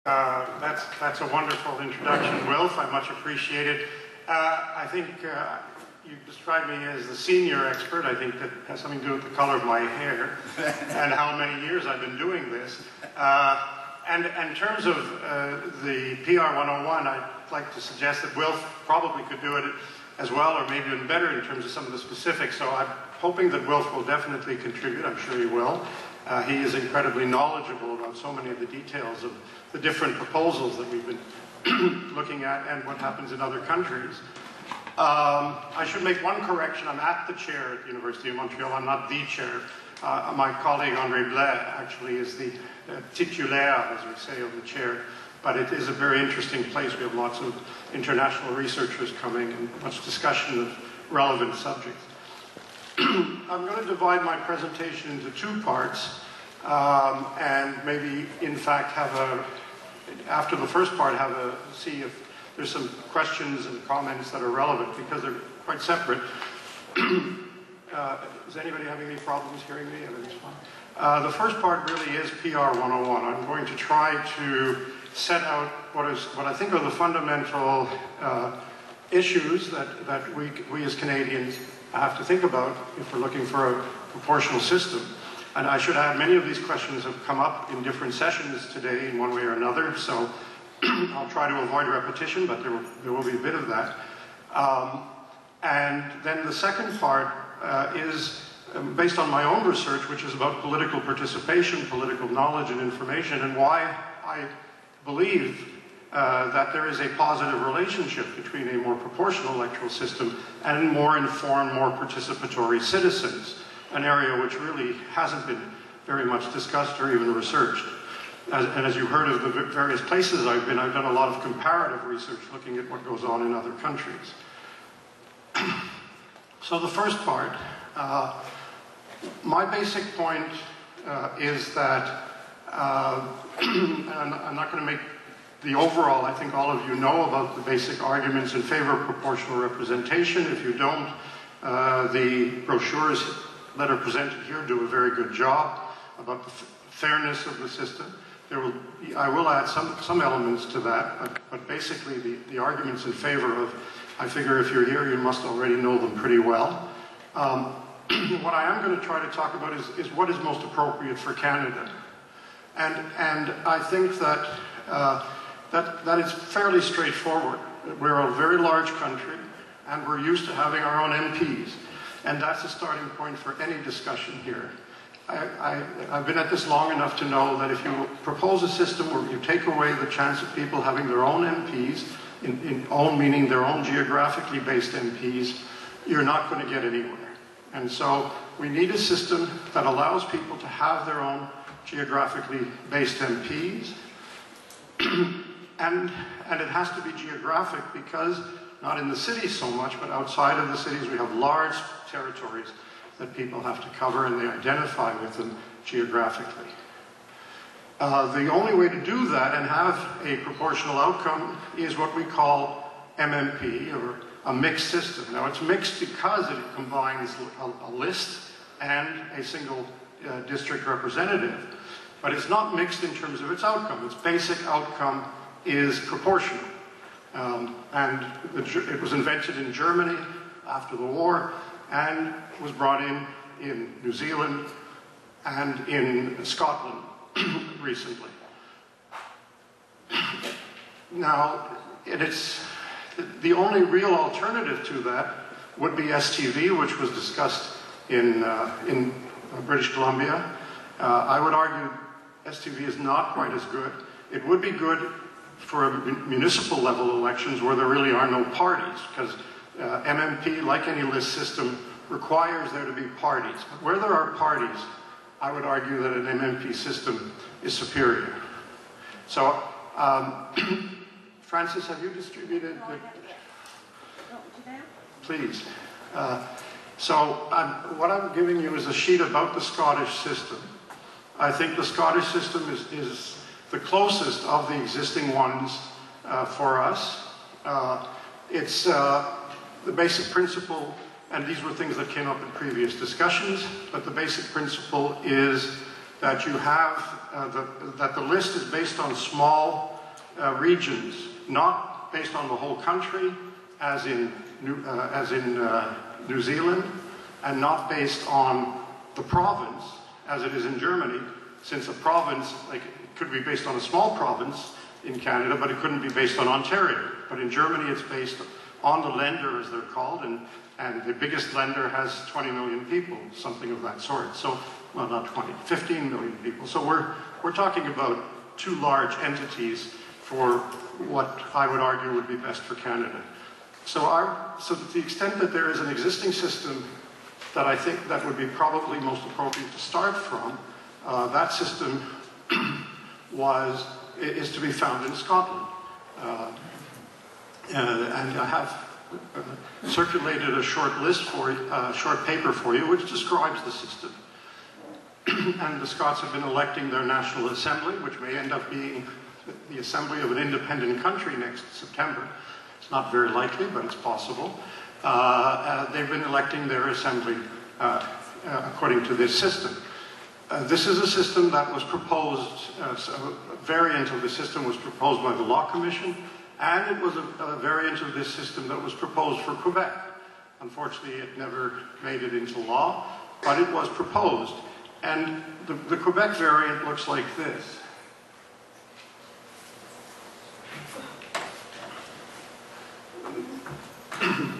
That's a wonderful introduction, Wilf. I much appreciate it. I think you described me as the senior expert. I think that has something to do with the color of my hair and how many years I've been doing this. And in terms of the PR 101, I'd like to suggest that Wilf probably could do it as well, or maybe even better in terms of some of the specifics. So I'm hoping that Wilf will definitely contribute. I'm sure he will. He is incredibly knowledgeable about so many of the details of the different proposals that we've been looking at and what happens in other countries. I should make one correction. I'm at the chair at the University of Montreal. I'm not the chair. My colleague André Blais actually is the titulaire, as we say, of the chair. But it is a very interesting place. We have lots of international researchers coming and much discussion of relevant subjects. I'm going to divide my presentation into two parts and maybe, in fact, after the first part, see if there's some questions and comments that are relevant because they're quite separate. Is anybody having any problems hearing me? Everything's fine. The first part really is PR 101. I'm going to try to set out what I think are the fundamental issues that we as Canadians have to think about if we're looking for a proportional system. And I should add, many of these questions have come up in different sessions today in one way or another, so I'll try to avoid repetition, but there will be a bit of that. And then the second part is based on my own research, which is about political participation, political knowledge and information, and why I believe that there is a positive relationship between a more proportional electoral system and more informed, more participatory citizens, an area which really hasn't been very much discussed or even researched. And as you heard of the various places I've been, I've done a lot of comparative research looking at what goes on in other countries. So the first part, my basic point is that, and I'm not going to make the overall, I think all of you know about the basic arguments in favor of proportional representation. If you don't, the brochures that are presented here do a very good job about the fairness of the system. I will add some elements to that, but basically the arguments in favor of, I figure if you're here, you must already know them pretty well. What I am going to try to talk about is what is most appropriate for Canada. And I think that that is fairly straightforward. We're a very large country, and we're used to having our own MPs. And that's a starting point for any discussion here. I've been at this long enough to know that if you propose a system where you take away the chance of people having their own MPs, own meaning their own geographically based MPs, you're not going to get anywhere. And so we need a system that allows people to have their own geographically based MPs. And it has to be geographic because, not in the cities so much, but outside of the cities we have large territories that people have to cover and they identify with them geographically. The only way to do that and have a proportional outcome is what we call MMP, or a mixed system. Now it's mixed because it combines a list and a single district representative, but it's not mixed in terms of its outcome. Its basic outcome is proportional. And it was invented in Germany after the war and was brought in New Zealand and in Scotland recently. Now, the only real alternative to that would be STV, which was discussed in British Columbia. I would argue STV is not quite as good. It would be good for municipal level elections where there really are no parties, because MMP, like any list system, requires there to be parties. But where there are parties, I would argue that an MMP system is superior. So, Francis, have you distributed? Please. What I'm giving you is a sheet about the Scottish system. I think the Scottish system is the closest of the existing ones for us. It's the basic principle, and these were things that came up in previous discussions, but the basic principle is that you have, that the list is based on small regions, not based on the whole country, as in New Zealand, and not based on the province, as it is in Germany, since a province, like, it could be based on a small province in Canada, but it couldn't be based on Ontario. But in Germany, it's based on the lender, as they're called, and the biggest lender has 20 million people, something of that sort. So, well, not 20, 15 million people. So we're talking about two large entities for what I would argue would be best for Canada. So to the extent that there is an existing system that I think that would be probably most appropriate to start from, that system is to be found in Scotland. And I have circulated a short list for a short paper for you, which describes the system. And the Scots have been electing their National Assembly, which may end up being the assembly of an independent country next September. It's not very likely, but it's possible. They've been electing their assembly according to this system. This is a system that was proposed, a variant of the system was proposed by the Law Commission, and it was a variant of this system that was proposed for Quebec. Unfortunately, it never made it into law, but it was proposed. And the Quebec variant looks like this.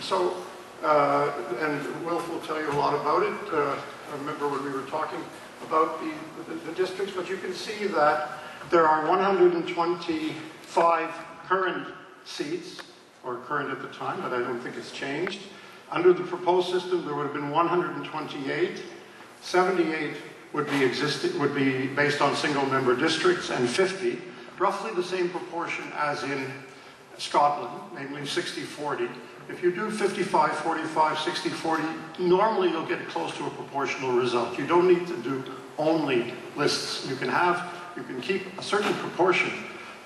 So, and Wilf will tell you a lot about it. I remember when we were talking about the districts, but you can see that there are 125 current seats, or current at the time, but I don't think it's changed. Under the proposed system, there would have been 128. 78 would be based on single-member districts, and 50, roughly the same proportion as in Scotland, namely 60-40. If you do 55-45, 60-40, normally you'll get close to a proportional result. You don't need to do only lists. You can keep a certain proportion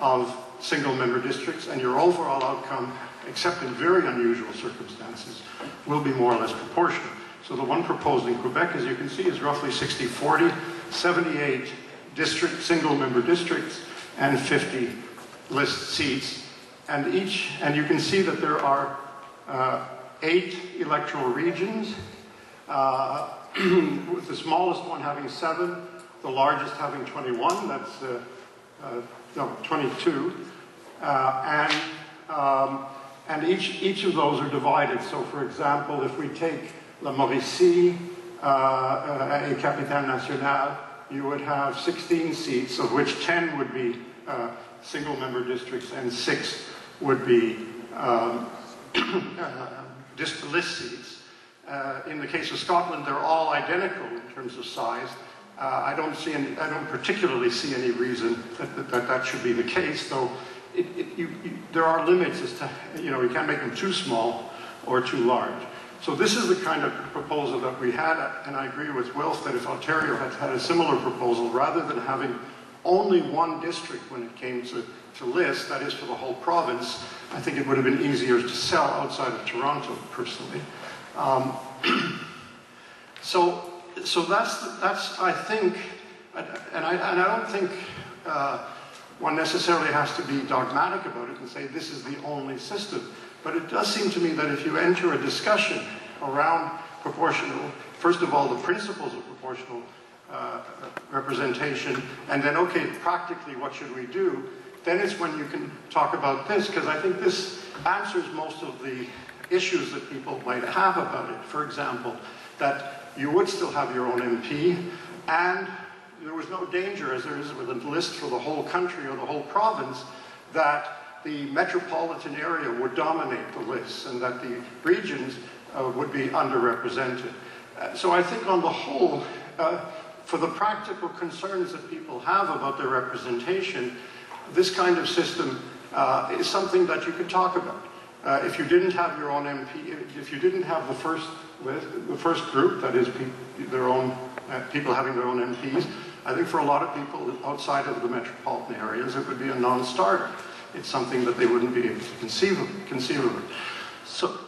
of single-member districts, and your overall outcome, except in very unusual circumstances, will be more or less proportional. So the one proposed in Quebec, as you can see, is roughly 60-40, 78 single-member districts, and 50 list seats. And you can see that there are 8 electoral regions, with the smallest one having 7, the largest having 21, that's, no, 22. And each of those are divided. So for example, if we take La Mauricie et Capitale Nationale, you would have 16 seats, of which 10 would be single-member districts and 6 would be list seats. In the case of Scotland, they're all identical in terms of size. I don't particularly see any reason that should be the case, though there are limits as to, you can't make them too small or too large. So this is the kind of proposal that we had, and I agree with Wilf that if Ontario had had a similar proposal, rather than having only one district when it came to list, that is for the whole province, I think it would have been easier to sell outside of Toronto, personally. So that's I think, and I don't think one necessarily has to be dogmatic about it and say this is the only system. But it does seem to me that if you enter a discussion around proportional, first of all, the principles of proportional representation, and then, okay, practically what should we do, then it's when you can talk about this, because I think this answers most of the issues that people might have about it. For example, that you would still have your own MP, and there was no danger, as there is with a list for the whole country or the whole province, that the metropolitan area would dominate the lists and that the regions would be underrepresented. So I think on the whole, for the practical concerns that people have about their representation, this kind of system is something that you could talk about. If you didn't have your own MP, if you didn't have the first group, that is people having their own MPs, I think for a lot of people outside of the metropolitan areas, it would be a non-starter. It's something that they wouldn't be able to conceive of it. So,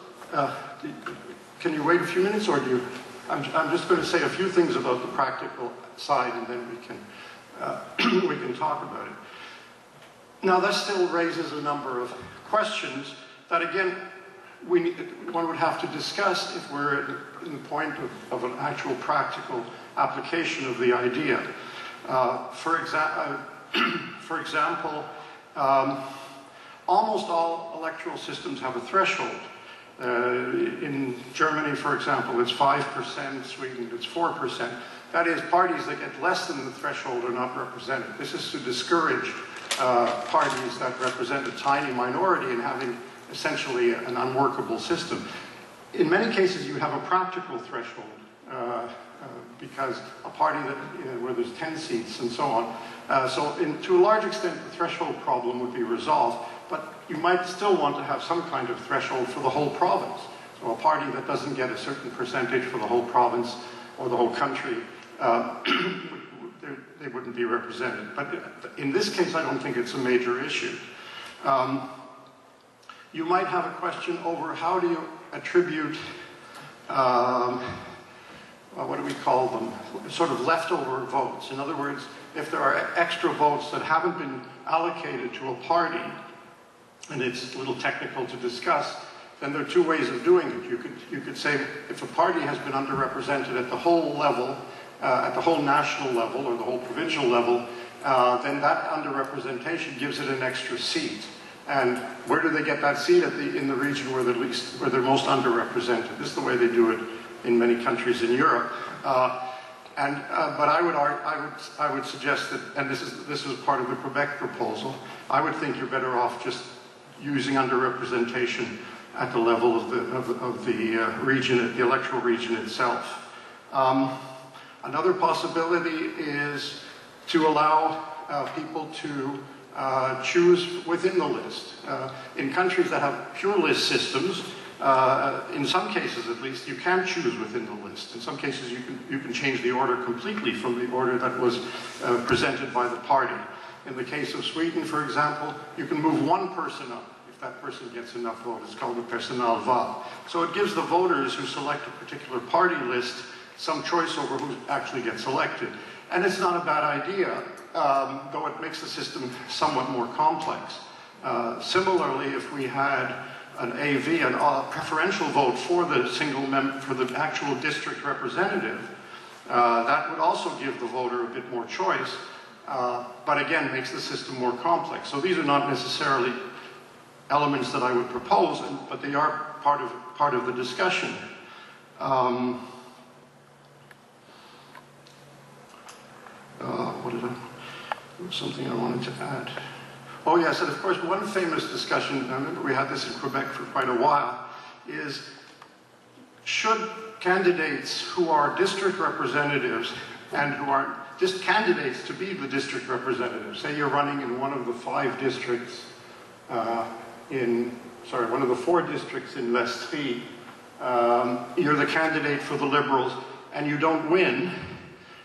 can you wait a few minutes, or do you? I'm just going to say a few things about the practical side, and then we can talk about it. Now, this still raises a number of questions that, again, one would have to discuss if we're in the point of an actual practical application of the idea. For example, almost all electoral systems have a threshold. In Germany, for example, it's 5%, Sweden, it's 4%. That is, parties that get less than the threshold are not represented. This is to discourage parties that represent a tiny minority in having essentially an unworkable system. In many cases, you have a practical threshold because a party that, where there's 10 seats and so on. To a large extent, the threshold problem would be resolved, but you might still want to have some kind of threshold for the whole province. So a party that doesn't get a certain percentage for the whole province or the whole country, they wouldn't be represented. But in this case, I don't think it's a major issue. You might have a question over how do you attribute, what do we call them, sort of leftover votes. In other words, if there are extra votes that haven't been allocated to a party, and it's a little technical to discuss, then there are two ways of doing it. You could say if a party has been underrepresented at the whole level, at the whole national level or the whole provincial level, then that underrepresentation gives it an extra seat. And where do they get that seat? In the region where they're most underrepresented. This is the way they do it in many countries in Europe. But I would suggest that, and this is part of the Quebec proposal, I would think you're better off just using underrepresentation at the level of the region, the electoral region itself. Another possibility is to allow people to choose within the list. In countries that have pure list systems, in some cases at least, you can choose within the list. In some cases, you can change the order completely from the order that was presented by the party. In the case of Sweden, for example, you can move one person up. If that person gets enough votes, it's called a personalval. So it gives the voters who select a particular party list some choice over who actually gets elected. And it's not a bad idea, though it makes the system somewhat more complex. Similarly, if we had an AV, a preferential vote for the for the actual district representative, that would also give the voter a bit more choice, but again makes the system more complex. So these are not necessarily elements that I would propose, but they are part of the discussion. There was something I wanted to add. Oh yes, and of course one famous discussion, I remember we had this in Quebec for quite a while, is should candidates who are district representatives and who are just candidates to be the district representatives, say you're running in one of the 5 districts one of the 4 districts in L'Estrie, you're the candidate for the Liberals and you don't win,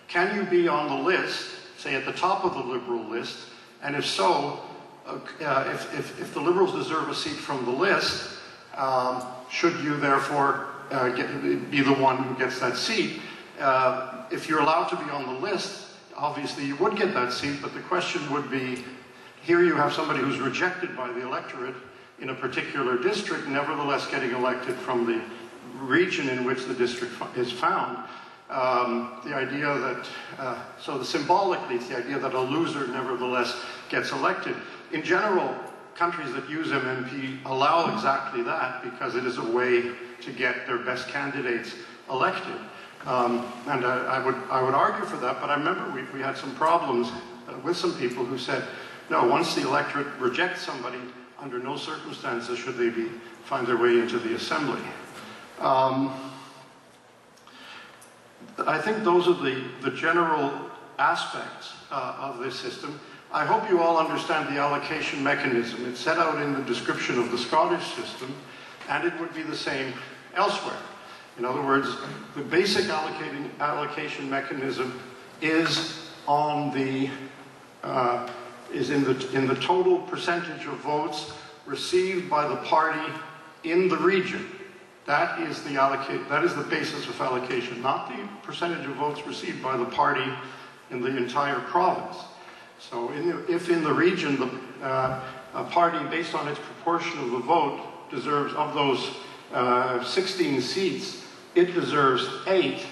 can you be on the list, say at the top of the Liberal list, and if so, if the Liberals deserve a seat from the list, should you therefore be the one who gets that seat? If you're allowed to be on the list, obviously you would get that seat, but the question would be, here you have somebody who's rejected by the electorate in a particular district, nevertheless getting elected from the region in which the district is found. The idea that, symbolically, it's the idea that a loser nevertheless gets elected. In general, countries that use MMP allow exactly that because it is a way to get their best candidates elected. And I would argue for that, but I remember we had some problems with some people who said, no, once the electorate rejects somebody, under no circumstances should they find their way into the assembly. I think those are the general aspects of this system. I hope you all understand the allocation mechanism. It's set out in the description of the Scottish system, and it would be the same elsewhere. In other words, the basic allocation mechanism is in the total percentage of votes received by the party in the region. That is the basis of allocation, not the percentage of votes received by the party in the entire province. So if in the region a party, based on its proportion of the vote, deserves, of those 16 seats, it deserves 8,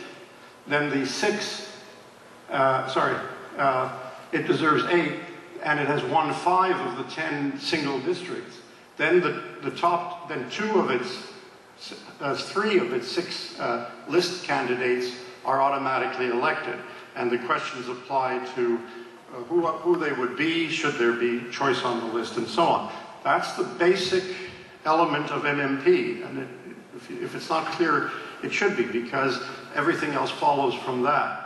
then the 6, it deserves 8, and it has won 5 of the 10 single districts. Then then 3 of its 6 list candidates are automatically elected, and the questions apply to who they would be, should there be choice on the list, and so on. That's the basic element of MMP, and if it's not clear, it should be, because everything else follows from that.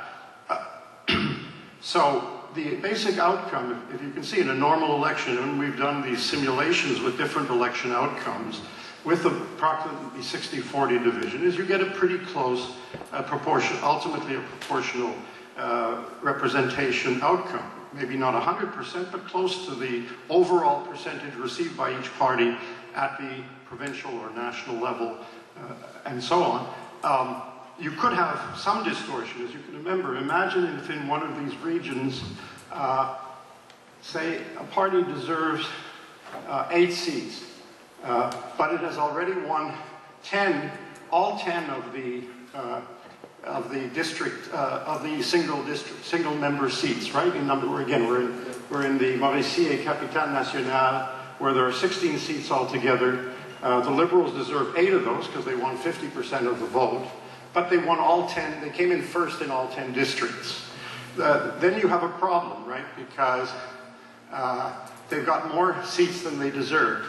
So the basic outcome, if you can see in a normal election, and we've done these simulations with different election outcomes, with approximately 60-40 division, is you get a pretty close proportion, ultimately a proportional representation outcome. Maybe not 100%, but close to the overall percentage received by each party at the provincial or national level, and so on. You could have some distortion, as you can remember. Imagine if in one of these regions, say a party deserves 8 seats, but it has already won all 10 of the single member seats, right? In number, we're in the Mauricie et Capitale Nationale, where there are 16 seats altogether. The Liberals deserve 8 of those because they won 50% of the vote, but they won all 10, they came in first in all 10 districts. Then you have a problem, right? Because they've got more seats than they deserve.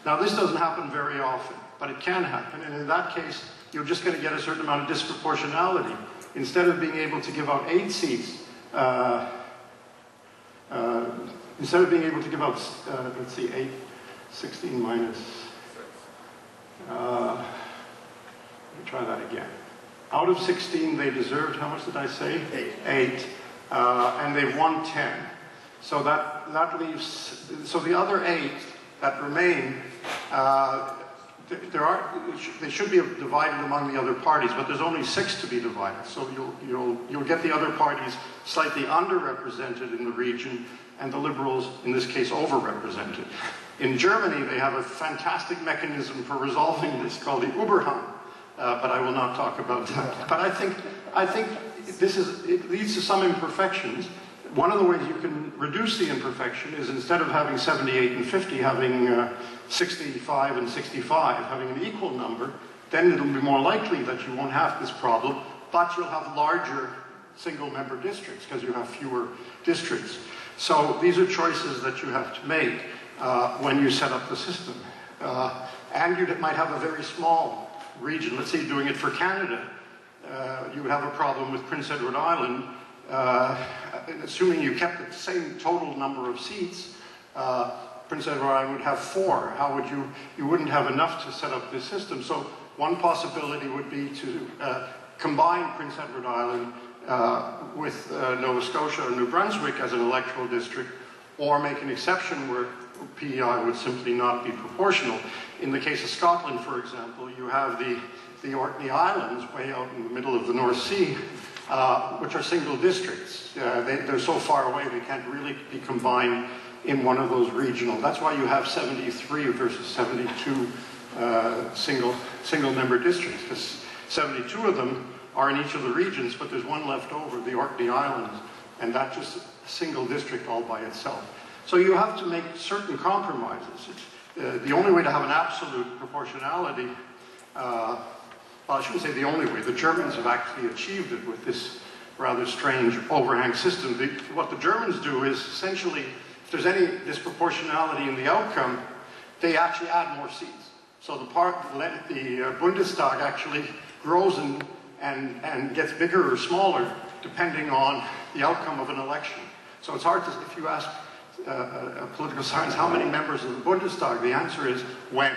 Now this doesn't happen very often, but it can happen, and in that case, you're just going to get a certain amount of disproportionality. Instead of being able to give out 8 seats, instead of being able to give out, let's see, 16 minus, let me try that again. Out of 16 they deserved, how much did I say? 8. And they've won 10. So that leaves, so the other 8 that remain, they should be divided among the other parties, but there's only 6 to be divided. So you'll get the other parties slightly underrepresented in the region, and the Liberals, in this case, overrepresented. In Germany, they have a fantastic mechanism for resolving this called the Überhang, but I will not talk about that. But I think it leads to some imperfections. One of the ways you can reduce the imperfection is, instead of having 78 and 50, having 65 and 65, having an equal number. Then it'll be more likely that you won't have this problem, but you'll have larger single-member districts because you have fewer districts. So these are choices that you have to make when you set up the system. And you might have a very small region. Let's say doing it for Canada. You would have a problem with Prince Edward Island. Assuming you kept the same total number of seats, Prince Edward Island would have 4. How would you wouldn't have enough to set up this system. So one possibility would be to combine Prince Edward Island with Nova Scotia or New Brunswick as an electoral district, or make an exception where PEI would simply not be proportional. In the case of Scotland, for example, you have the Orkney Islands way out in the middle of the North Sea, which are single districts. They're so far away they can't really be combined in one of those regional. That's why you have 73 versus 72 single-member districts, because 72 of them are in each of the regions, but there's one left over, the Orkney Islands, and that's just a single district all by itself. So you have to make certain compromises. The only way to have an absolute proportionality, well, I shouldn't say the only way, the Germans have actually achieved it with this rather strange overhang system. What the Germans do is, essentially, if there's any disproportionality in the outcome, they actually add more seats. So the Bundestag actually grows and gets bigger or smaller depending on the outcome of an election. So it's hard to, if you ask political science how many members of the Bundestag, the answer is when,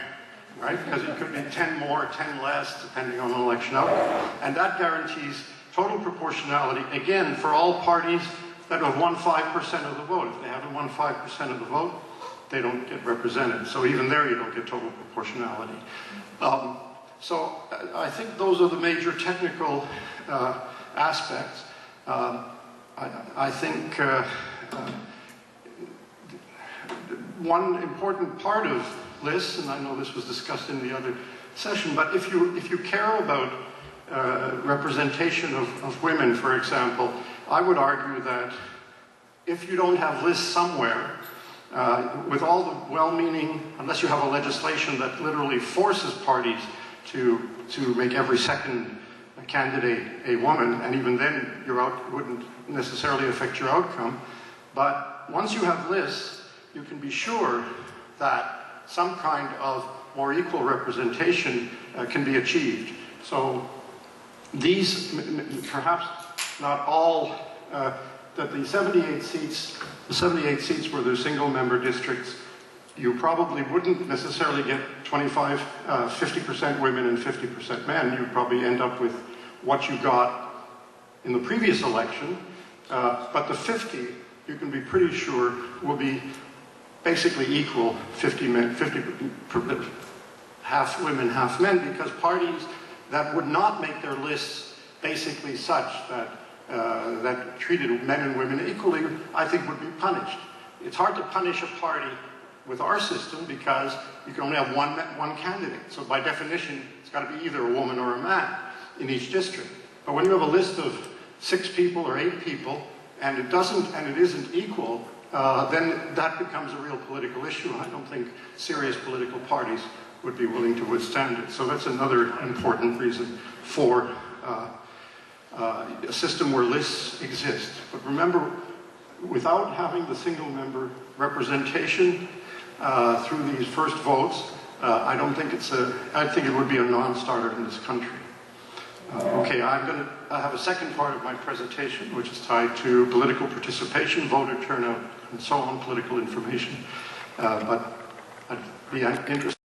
right? Because it could be 10 more, 10 less, depending on an election outcome. And that guarantees total proportionality, again, for all parties that have won 5% of the vote. If they haven't won 5% of the vote, they don't get represented. So even there, you don't get total proportionality. So I think those are the major technical aspects. I think one important part of lists, and I know this was discussed in the other session, but if you care about representation of women, for example, I would argue that if you don't have lists somewhere, with all the well-meaning, unless you have a legislation that literally forces parties to make every second candidate a woman, and even then your wouldn't necessarily affect your outcome. But once you have lists, you can be sure that some kind of more equal representation can be achieved. So these, perhaps not all, that the 78 seats where there's single-member districts, you probably wouldn't necessarily get 50% women and 50% men. You'd probably end up with what you got in the previous election. But the 50, you can be pretty sure, will be basically equal, 50 men, half women, half men, because parties that would not make their lists basically such that that treated men and women equally, I think would be punished. It's hard to punish a party with our system because you can only have one candidate. So by definition, it's got to be either a woman or a man in each district. But when you have a list of 6 people or 8 people, and it isn't equal, then that becomes a real political issue. And I don't think serious political parties would be willing to withstand it. So that's another important reason for a system where lists exist. But remember, without having the single-member representation through these first votes, I think it would be a non-starter in this country. Okay, I'm going to have a second part of my presentation, which is tied to political participation, voter turnout, and so on, political information. But I'd be interested.